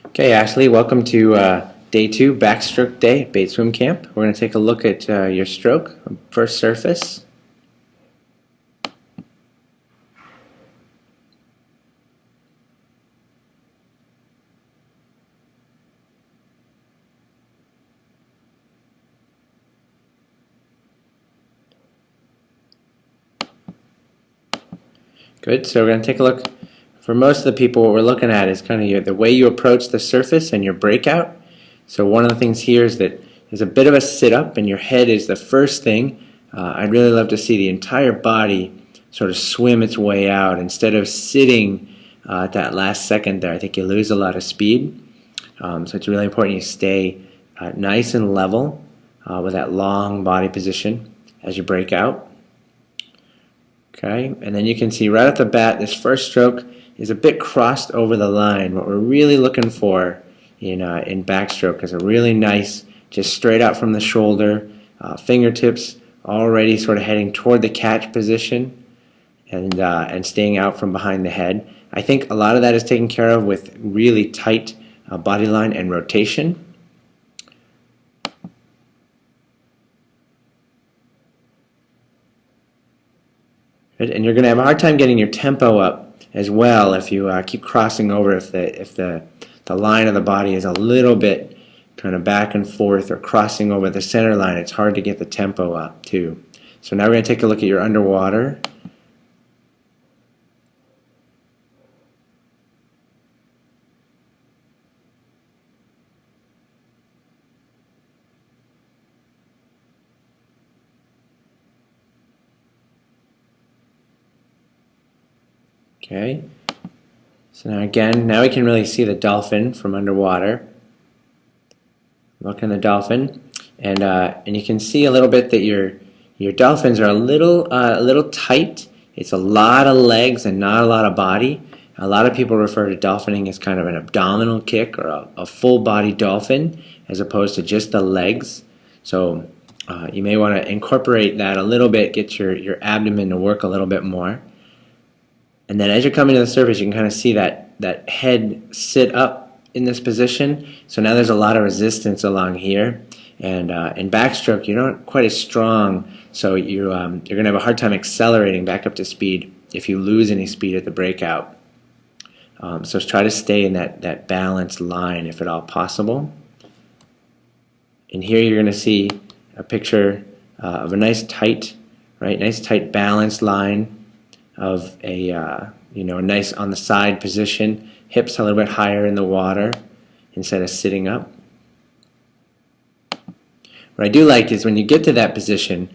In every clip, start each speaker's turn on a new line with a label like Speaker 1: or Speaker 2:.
Speaker 1: Okay, Ashley, welcome to day 2, backstroke day at Bait Swim Camp. We're going to take a look at your stroke, first surface. Good, so we're going to take a look. For most of the people, what we're looking at is kind of the way you approach the surface and your breakout. So one of the things here is that there's a bit of a sit-up and your head is the first thing. I'd really love to see the entire body sort of swim its way out instead of sitting at that last second there. I think you lose a lot of speed. So it's really important you stay nice and level with that long body position as you break out. Okay, and then you can see right off the bat this first stroke is a bit crossed over the line. What we're really looking for in backstroke is a really nice, just straight out from the shoulder, fingertips already sort of heading toward the catch position and staying out from behind the head. I think a lot of that is taken care of with really tight body line and rotation. And you're going to have a hard time getting your tempo up as well if you keep crossing over, if the line of the body is a little bit kind of back and forth or crossing over the center line. It's hard to get the tempo up too. So now we're going to take a look at your underwater. Okay, so now again, now we can really see the dolphin from underwater. Look in the dolphin, and you can see a little bit that your dolphins are a little tight. It's a lot of legs and not a lot of body. A lot of people refer to dolphining as kind of an abdominal kick or a full body dolphin as opposed to just the legs. So you may want to incorporate that a little bit, get your abdomen to work a little bit more. And then as you're coming to the surface, you can kind of see that head sit up in this position. So now there's a lot of resistance along here. And in backstroke, you're not quite as strong, so you're going to have a hard time accelerating back up to speed if you lose any speed at the breakout. So try to stay in that balanced line if at all possible. And here you're going to see a picture of a nice tight balanced line of a nice on the side position, hips a little bit higher in the water instead of sitting up. What I do like is when you get to that position,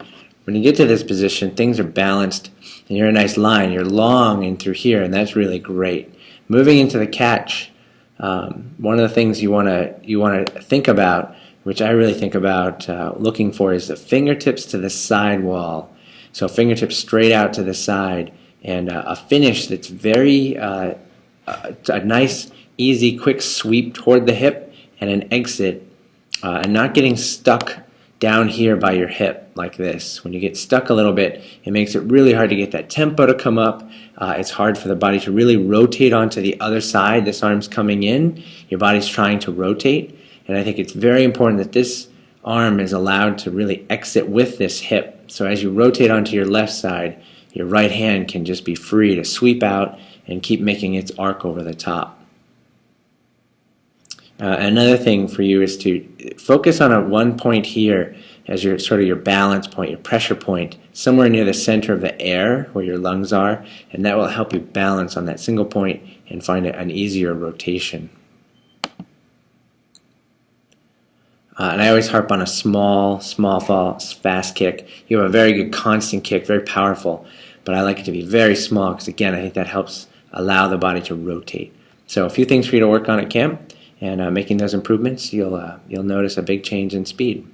Speaker 1: when you get to this position, things are balanced and you're in a nice line. You're long in through here, and that's really great. Moving into the catch, one of the things you want to think about, which I really think about looking for, is the fingertips to the side wall. So fingertips straight out to the side, and a finish that's very a nice, easy, quick sweep toward the hip and an exit, and not getting stuck down here by your hip like this. When you get stuck a little bit, it makes it really hard to get that tempo to come up. It's hard for the body to really rotate onto the other side. This arm's coming in, your body's trying to rotate, and I think it's very important that this arm is allowed to really exit with this hip. So as you rotate onto your left side, your right hand can just be free to sweep out and keep making its arc over the top. Another thing for you is to focus on one point here as your sort of your balance point, your pressure point, somewhere near the center of the air where your lungs are, and that will help you balance on that single point and find an easier rotation. And I always harp on a small fall, fast kick. You have a very good constant kick, very powerful, but I like it to be very small because, again, I think that helps allow the body to rotate. So a few things for you to work on at camp, and making those improvements, you'll notice a big change in speed.